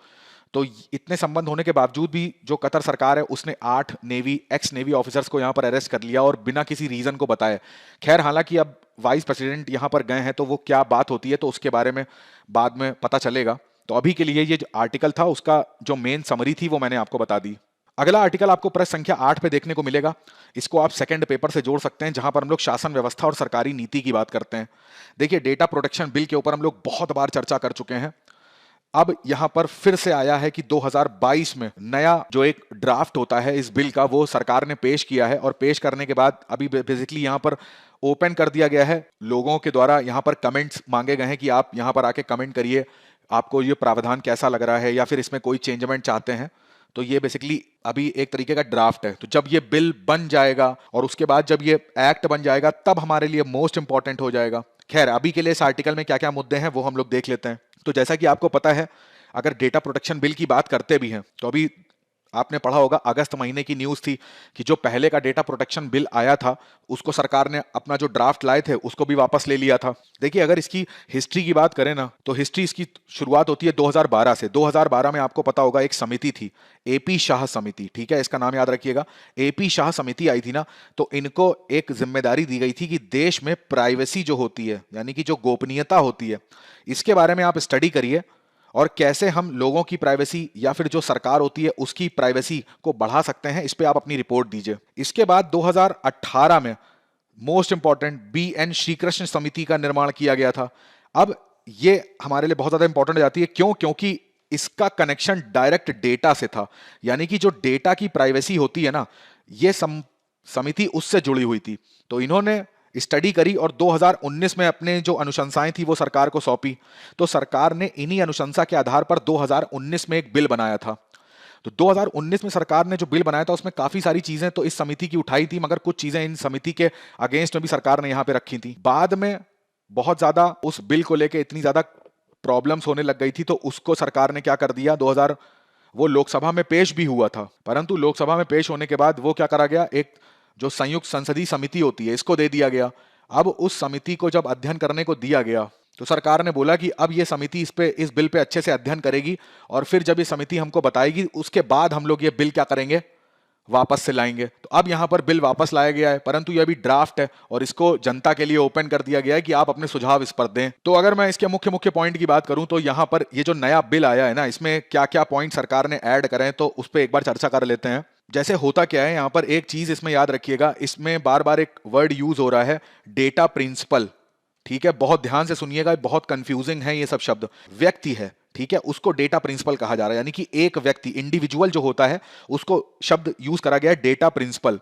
तो इतने संबंध होने के बावजूद भी जो कतर सरकार है उसने 8 एक्स नेवी ऑफिसर्स को यहां पर अरेस्ट कर लिया, और बिना किसी रीजन को बताए। खैर, हालांकि अब वाइस प्रेसिडेंट यहां पर गए हैं तो वो क्या बात होती है तो उसके बारे में बाद में पता चलेगा। तो अभी के लिए ये जो आर्टिकल था उसका जो मेन समरी थी वो मैंने आपको बता दी। अगला आर्टिकल आपको पृष्ठ संख्या 8 पे देखने को मिलेगा। इसको आप सेकंड पेपर से जोड़ सकते हैं, जहां पर हम लोग शासन व्यवस्था और सरकारी नीति की बात करते हैं। देखिए डेटा प्रोटेक्शन बिल के ऊपर हम लोग बहुत बार चर्चा कर चुके हैं। अब यहां पर फिर से आया है कि 2022 में नया जो एक ड्राफ्ट होता है इस बिल का वो सरकार ने पेश किया है, और पेश करने के बाद अभी बेसिकली यहां पर ओपन कर दिया गया है। लोगों के द्वारा यहां पर कमेंट्स मांगे गए हैं कि आप यहां पर आके कमेंट करिए, आपको ये प्रावधान कैसा लग रहा है या फिर इसमें कोई चेंजमेंट चाहते हैं। तो ये बेसिकली अभी एक तरीके का ड्राफ्ट है। तो जब ये बिल बन जाएगा और उसके बाद जब ये एक्ट बन जाएगा तब हमारे लिए मोस्ट इंपॉर्टेंट हो जाएगा। खैर, अभी के लिए इस आर्टिकल में क्या क्या मुद्दे हैं वो हम लोग देख लेते हैं। तो जैसा कि आपको पता है, अगर डेटा प्रोटेक्शन बिल की बात करते भी हैं तो अभी आपने पढ़ा होगा, अगस्त महीने की न्यूज़ थी कि जो पहले का डेटा प्रोटेक्शन बिल आया था उसको सरकार ने अपना जो ड्राफ्ट लाए थे उसको भी वापस ले लिया था। देखिए, अगर इसकी हिस्ट्री की बात करें ना तो हिस्ट्री इसकी शुरुआत होती है 2012 से। 2012 में आपको पता होगा एक समिति थी, एपी शाह समिति, ठीक है, इसका नाम याद रखिएगा। एपी शाह समिति आई थी ना, तो इनको एक जिम्मेदारी दी गई थी कि देश में प्राइवेसी जो होती है, यानी कि जो गोपनीयता होती है, इसके बारे में आप स्टडी करिए और कैसे हम लोगों की प्राइवेसी या फिर जो सरकार होती है उसकी प्राइवेसी को बढ़ा सकते हैं, इस पे आप अपनी रिपोर्ट दीजिए। इसके बाद 2018 में मोस्ट इंपॉर्टेंट BN श्रीकृष्ण समिति का निर्माण किया गया था। अब ये हमारे लिए बहुत ज्यादा इंपॉर्टेंट हो जाती है, क्यों? क्योंकि इसका कनेक्शन डायरेक्ट डेटा से था, यानी कि जो डेटा की प्राइवेसी होती है ना, ये समिति उससे जुड़ी हुई थी। तो इन्होंने स्टडी करी और 2019 में अपने जो अनुशंसाएं थी वो सरकार को सौंपी। तो सरकार ने इन्हीं अनुशंसा के आधार पर 2019 में एक बिल बनाया था। तो 2019 में सरकार ने जो बिल बनाया था उसमें काफी सारी चीजें तो इस समिति की उठाई थी, मगर कुछ चीजें इन समिति के अगेंस्ट में भी सरकार ने यहां पे रखी थी। बाद में बहुत ज्यादा उस बिल को लेके इतनी ज्यादा प्रॉब्लम्स होने लग गई थी, तो उसको सरकार ने क्या कर दिया, वो लोकसभा में पेश भी हुआ था, परंतु लोकसभा में पेश होने के बाद वो क्या करा गया, एक जो संयुक्त संसदीय समिति होती है इसको दे दिया गया। अब उस समिति को जब अध्ययन करने को दिया गया तो सरकार ने बोला कि अब ये समिति इस बिल पे अच्छे से अध्ययन करेगी और फिर जब ये समिति हमको बताएगी उसके बाद हम लोग ये बिल क्या करेंगे, वापस से लाएंगे। तो अब यहां पर बिल वापस लाया गया है, परंतु ये अभी ड्राफ्ट है और इसको जनता के लिए ओपन कर दिया गया है कि आप अपने सुझाव इस पर दें। तो अगर मैं इसके मुख्य मुख्य पॉइंट की बात करूं तो यहां पर ये जो नया बिल आया है ना, इसमें क्या क्या पॉइंट सरकार ने ऐड करे हैं तो उस पर एक बार चर्चा कर लेते हैं। जैसे होता क्या है, यहां पर एक चीज इसमें याद रखिएगा, इसमें बार बार एक वर्ड यूज हो रहा है, डेटा प्रिंसिपल। ठीक है, बहुत ध्यान से सुनिएगा, बहुत कंफ्यूजिंग है ये सब शब्द। व्यक्ति है, ठीक है, उसको डेटा प्रिंसिपल कहा जा रहा है, यानी कि एक व्यक्ति, इंडिविजुअल जो होता है उसको शब्द यूज करा गया है डेटा प्रिंसिपल।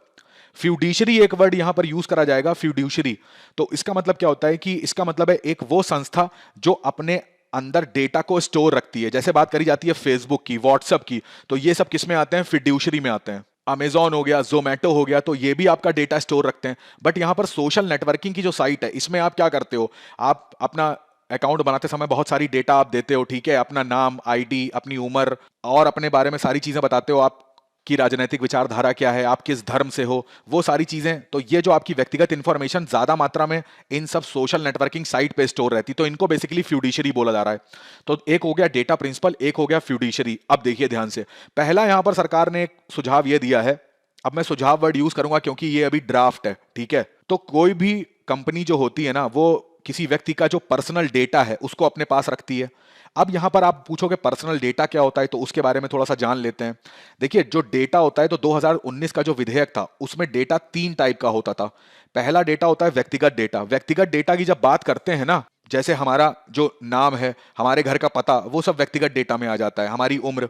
फ्यूडिशरी एक वर्ड यहां पर यूज करा जाएगा, फ्यूडिशरी। तो इसका मतलब क्या होता है कि इसका मतलब है एक वो संस्था जो अपने अंदर डेटा को स्टोर रखती है। जैसे बात करी जाती है फेसबुक की, व्हाट्सएप की, तो ये सब किस में आते हैं, फिड्यूशरी में आते हैं। अमेजॉन हो गया, जोमेटो हो गया, तो ये भी आपका डेटा स्टोर रखते हैं। बट यहां पर सोशल नेटवर्किंग की जो साइट है इसमें आप क्या करते हो, आप अपना अकाउंट बनाते समय बहुत सारी डेटा आप देते हो, ठीक है, अपना नाम, आईडी, अपनी उम्र और अपने बारे में सारी चीजें बताते हो, आप की राजनीतिक विचारधारा क्या है, आप किस धर्म से हो, वो सारी चीजें। तो ये जो आपकी व्यक्तिगत इंफॉर्मेशन ज्यादा मात्रा में इन सब सोशल नेटवर्किंग साइट पे स्टोर रहती, तो इनको बेसिकली फ्यूडिशरी बोला जा रहा है। तो एक हो गया डेटा प्रिंसिपल, एक हो गया फ्यूडिशरी। अब देखिए ध्यान से, पहला यहां पर सरकार ने एक सुझाव ये दिया है, अब मैं सुझाव वर्ड यूज करूंगा क्योंकि ये अभी ड्राफ्ट है, ठीक है। तो कोई भी कंपनी जो होती है ना, वो किसी व्यक्ति का जो पर्सनल डेटा है उसको अपने पास रखती है। अब यहां पर आप पूछोगे पर्सनल डेटा क्या होता है, तो उसके बारे में थोड़ा सा जान लेते हैं। देखिए, जो डेटा होता है, तो 2019 का जो विधेयक था उसमें डेटा 3 टाइप का होता था। पहला डेटा होता है व्यक्तिगत डेटा। व्यक्तिगत डेटा की जब बात करते हैं ना, जैसे हमारा जो नाम है, हमारे घर का पता, वो सब व्यक्तिगत डेटा में आ जाता है। हमारी उम्र।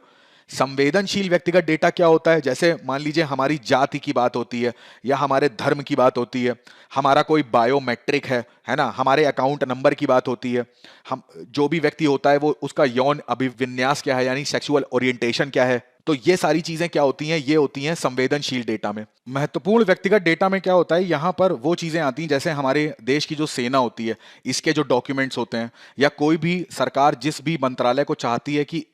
संवेदनशील व्यक्तिगत डेटा क्या होता है, जैसे मान लीजिए हमारी जाति की बात होती है या हमारे धर्म की बात होती है, हमारा कोई बायोमेट्रिक है ना, हमारे अकाउंट नंबर की बात होती है, हम जो भी व्यक्ति होता है वो उसका यौन अभिविन्यास क्या है, यानी सेक्सुअल ओरिएंटेशन क्या है। तो ये सारी चीजें क्या होती हैं, ये होती हैं संवेदनशील डेटा में। महत्वपूर्ण व्यक्तिगत डेटा में क्या होता है, यहां पर वो चीजें आती हैं जैसे हमारे देश की जो सेना होती है, इसके जो डॉक्यूमेंट्स होते हैं, या कोई भी सरकार जिस भी मंत्रालय को चाहती है कि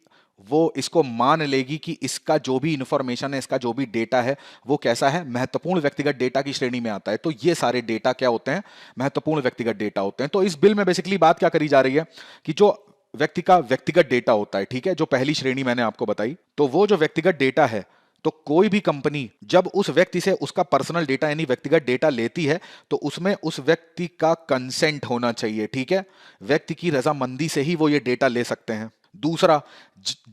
वो इसको मान लेगी कि इसका जो भी इंफॉर्मेशन है, इसका जो भी डेटा है वो कैसा है, महत्वपूर्ण व्यक्तिगत डेटा की श्रेणी में आता है। तो ये सारे डेटा क्या होते हैं, महत्वपूर्ण व्यक्तिगत डेटा होते हैं। तो इस बिल में बेसिकली बात क्या करी जा रही है कि जो व्यक्ति का व्यक्तिगत डेटा होता है, ठीक है, जो पहली श्रेणी मैंने आपको बताई, तो वो जो व्यक्तिगत डेटा है, तो कोई भी कंपनी जब उस व्यक्ति से उसका पर्सनल डेटा यानी व्यक्तिगत डेटा लेती है तो उसमें उस व्यक्ति का कंसेंट होना चाहिए, ठीक है, व्यक्ति की रजामंदी से ही वो ये डेटा ले सकते हैं। दूसरा,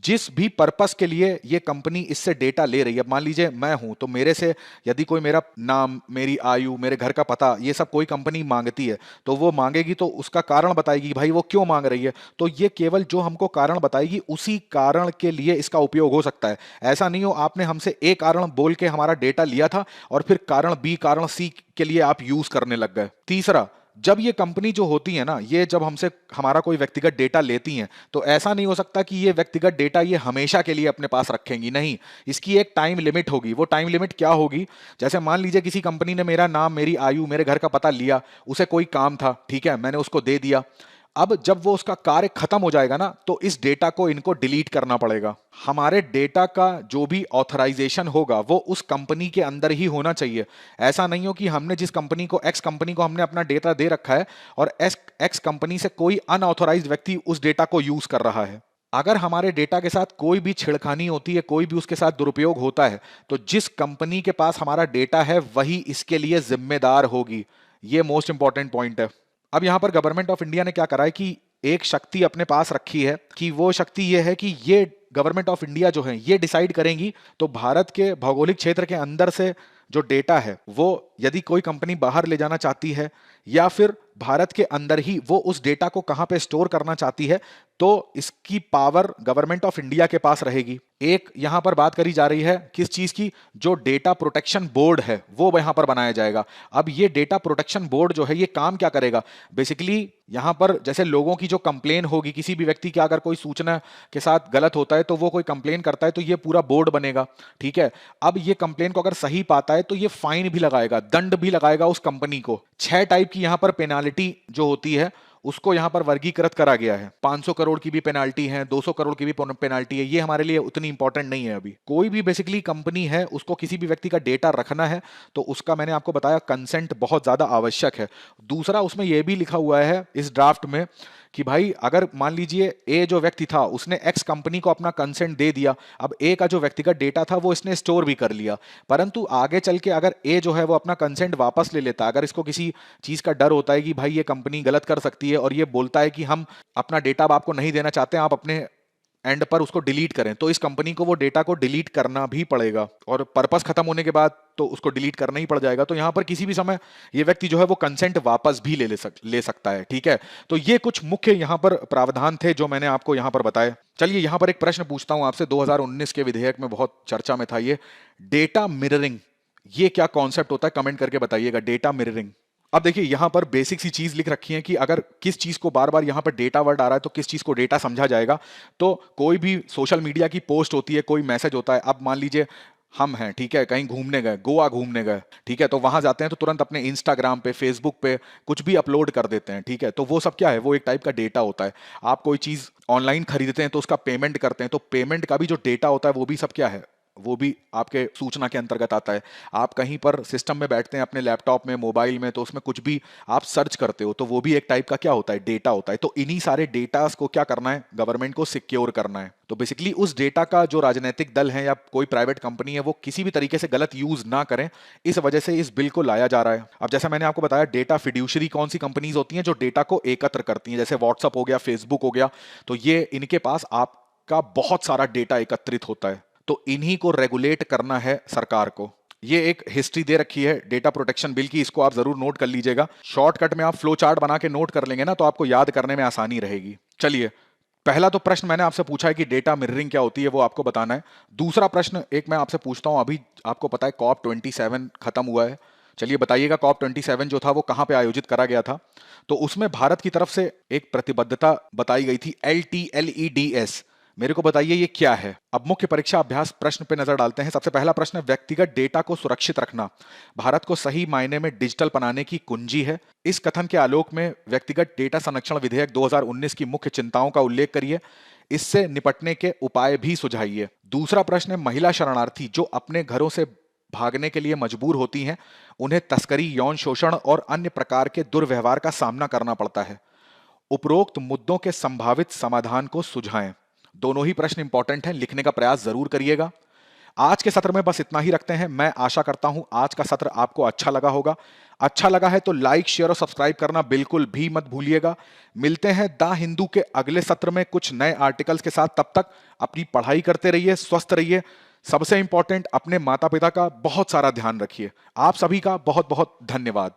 जिस भी पर्पस के लिए ये कंपनी इससे डेटा ले रही है, मान लीजिए मैं हूं, तो मेरे से यदि कोई मेरा नाम, मेरी आयु, मेरे घर का पता, ये सब कोई कंपनी मांगती है, तो वो मांगेगी तो उसका कारण बताएगी भाई वो क्यों मांग रही है। तो ये केवल जो हमको कारण बताएगी उसी कारण के लिए इसका उपयोग हो सकता है। ऐसा नहीं हो आपने हमसे एक कारण बोल के हमारा डेटा लिया था और फिर कारण बी, कारण सी के लिए आप यूज करने लग गए। तीसरा, जब ये कंपनी जो होती है ना, ये जब हमसे हमारा कोई व्यक्तिगत डेटा लेती हैं, तो ऐसा नहीं हो सकता कि ये व्यक्तिगत डेटा ये हमेशा के लिए अपने पास रखेंगी, नहीं। इसकी एक टाइम लिमिट होगी। वो टाइम लिमिट क्या होगी? जैसे मान लीजिए किसी कंपनी ने मेरा नाम, मेरी आयु, मेरे घर का पता लिया, उसे कोई काम था, ठीक है, मैंने उसको दे दिया। अब जब वो उसका कार्य खत्म हो जाएगा ना, तो इस डेटा को इनको डिलीट करना पड़ेगा। हमारे डेटा का जो भी ऑथराइजेशन होगा वो उस कंपनी के अंदर ही होना चाहिए। ऐसा नहीं हो कि हमने जिस कंपनी को, एक्स कंपनी को हमने अपना डेटा दे रखा है और एक्स कंपनी से कोई अनऑथराइज्ड व्यक्ति उस डेटा को यूज कर रहा है। अगर हमारे डेटा के साथ कोई भी छेड़खानी होती है, कोई भी उसके साथ दुरुपयोग होता है, तो जिस कंपनी के पास हमारा डेटा है वही इसके लिए जिम्मेदार होगी। ये मोस्ट इंपॉर्टेंट पॉइंट है। अब यहां पर गवर्नमेंट ऑफ इंडिया ने क्या करा है कि एक शक्ति अपने पास रखी है, कि वो शक्ति ये है कि ये गवर्नमेंट ऑफ इंडिया जो है ये डिसाइड करेंगी, तो भारत के भौगोलिक क्षेत्र के अंदर से जो डेटा है वो यदि कोई कंपनी बाहर ले जाना चाहती है या फिर भारत के अंदर ही वो उस डेटा को कहां पे स्टोर करना चाहती है, तो इसकी पावर गवर्नमेंट ऑफ इंडिया के पास रहेगी। एक यहां पर बात करी जा रही है किस चीज की? जो डेटा प्रोटेक्शन बोर्ड है वो यहां पर बनाया जाएगा। अब ये डेटा प्रोटेक्शन बोर्ड जो है ये काम क्या करेगा? बेसिकली यहां पर जैसे लोगों की जो कंप्लेन होगी, किसी भी व्यक्ति की अगर कोई सूचना के साथ गलत होता है तो वो कोई कंप्लेन करता है, तो ये पूरा बोर्ड बनेगा, ठीक है। अब ये कंप्लेन को अगर सही पाता है तो ये फाइन भी लगाएगा, दंड भी लगाएगा उस कंपनी को। 6 टाइप की यहां पर पेनाल्टी जो होती है उसको यहां पर वर्गीकृत करा गया है। 500 करोड़ की भी पेनाल्टी है, 200 करोड़ की भी पेनाल्टी है। ये हमारे लिए उतनी इंपॉर्टेंट नहीं है अभी। कोई भी बेसिकली कंपनी है, उसको किसी भी व्यक्ति का डेटा रखना है तो उसका मैंने आपको बताया कंसेंट बहुत ज्यादा आवश्यक है। दूसरा, उसमें यह भी लिखा हुआ है इस ड्राफ्ट में कि भाई अगर मान लीजिए ए जो व्यक्ति था उसने एक्स कंपनी को अपना कंसेंट दे दिया, अब ए का जो व्यक्तिगत डेटा था वो इसने स्टोर भी कर लिया, परंतु आगे चल के अगर ए जो है वो अपना कंसेंट वापस ले लेता, अगर इसको किसी चीज का डर होता है कि भाई ये कंपनी गलत कर सकती है और ये बोलता है कि हम अपना डेटा अब आपको नहीं देना चाहते, आप अपने एंड पर उसको डिलीट करें, तो इस कंपनी को वो डेटा को डिलीट करना भी पड़ेगा और पर्पस खत्म होने के बाद तो उसको डिलीट करना ही पड़ जाएगा। तो यहां पर किसी भी समय ये व्यक्ति जो है वो कंसेंट वापस भी ले सकता है, ठीक है। तो ये कुछ मुख्य यहां पर प्रावधान थे जो मैंने आपको यहां पर बताए। चलिए यहां पर एक प्रश्न पूछता हूं आपसे, 2019 के विधेयक में बहुत चर्चा में था ये डेटा मिररिंग। ये क्या कॉन्सेप्ट होता है? कमेंट करके बताइएगा। Data mirroring. अब देखिए यहां पर बेसिक सी चीज लिख रखी है कि अगर किस चीज को बार बार यहां पर डेटा वर्ड आ रहा है तो किस चीज को डेटा समझा जाएगा। तो कोई भी सोशल मीडिया की पोस्ट होती है, कोई मैसेज होता है, अब मान लीजिए हम हैं, ठीक है, कहीं घूमने गए, गोवा घूमने गए, ठीक है, तो वहां जाते हैं तो तुरंत अपने इंस्टाग्राम पे, फेसबुक पे कुछ भी अपलोड कर देते हैं, ठीक है, तो वो सब क्या है? वो एक टाइप का डेटा होता है। आप कोई चीज ऑनलाइन खरीदते हैं तो उसका पेमेंट करते हैं, तो पेमेंट का भी जो डेटा होता है वो भी सब क्या है? वो भी आपके सूचना के अंतर्गत आता है। आप कहीं पर सिस्टम में बैठते हैं अपने लैपटॉप में, मोबाइल में, तो उसमें कुछ भी आप सर्च करते हो तो वो भी एक टाइप का क्या होता है? डेटा होता है। तो इन्हीं सारे डेटास को क्या करना है? गवर्नमेंट को सिक्योर करना है। तो बेसिकली उस डेटा का जो राजनीतिक दल है या कोई प्राइवेट कंपनी है वो किसी भी तरीके से गलत यूज ना करें, इस वजह से इस बिल को लाया जा रहा है। अब जैसा मैंने आपको बताया, डेटा फिड्यूशरी कौन सी कंपनीज होती हैं? जो डेटा को एकत्र करती हैं, जैसे व्हाट्सअप हो गया, फेसबुक हो गया, तो ये इनके पास आपका बहुत सारा डेटा एकत्रित होता है, तो इन्हीं को रेगुलेट करना है सरकार को। ये एक हिस्ट्री दे रखी है डेटा प्रोटेक्शन बिल की, इसको आप जरूर नोट कर लीजिएगा। शॉर्टकट में आप फ्लो चार्ट बना के नोट कर लेंगे ना तो आपको याद करने में आसानी रहेगी। चलिए, पहला तो प्रश्न मैंने आपसे पूछा है कि डेटा मिररिंग क्या होती है, वो आपको बताना है। दूसरा प्रश्न एक मैं आपसे पूछता हूं, अभी आपको पता है COP27 खत्म हुआ है। चलिए बताइएगा, COP27 जो था वो कहां पे आयोजित करा गया था? तो उसमें भारत की तरफ से एक प्रतिबद्धता बताई गई थी, LTLEDS। मेरे को बताइए ये क्या है? अब मुख्य परीक्षा अभ्यास प्रश्न पे नजर डालते हैं। सबसे पहला प्रश्न, व्यक्तिगत डेटा को सुरक्षित रखना भारत को सही मायने में डिजिटल बनाने की कुंजी है। इस कथन के आलोक में व्यक्तिगत डेटा संरक्षण विधेयक 2019 की मुख्य चिंताओं का उल्लेख करिए, इससे निपटने के उपाय भी सुझाइए। दूसरा प्रश्न है, महिला शरणार्थी जो अपने घरों से भागने के लिए मजबूर होती हैं, उन्हें तस्करी, यौन शोषण और अन्य प्रकार के दुर्व्यवहार का सामना करना पड़ता है। उपरोक्त मुद्दों के संभावित समाधान को सुझाएं। दोनों ही प्रश्न इंपॉर्टेंट हैं, लिखने का प्रयास जरूर करिएगा। आज के सत्र में बस इतना ही रखते हैं। मैं आशा करता हूं आज का सत्र आपको अच्छा लगा होगा। अच्छा लगा है तो लाइक, शेयर और सब्सक्राइब करना बिल्कुल भी मत भूलिएगा। मिलते हैं द हिंदू के अगले सत्र में कुछ नए आर्टिकल्स के साथ। तब तक अपनी पढ़ाई करते रहिए, स्वस्थ रहिए। सबसे इंपॉर्टेंट, अपने माता पिता का बहुत सारा ध्यान रखिए। आप सभी का बहुत बहुत धन्यवाद।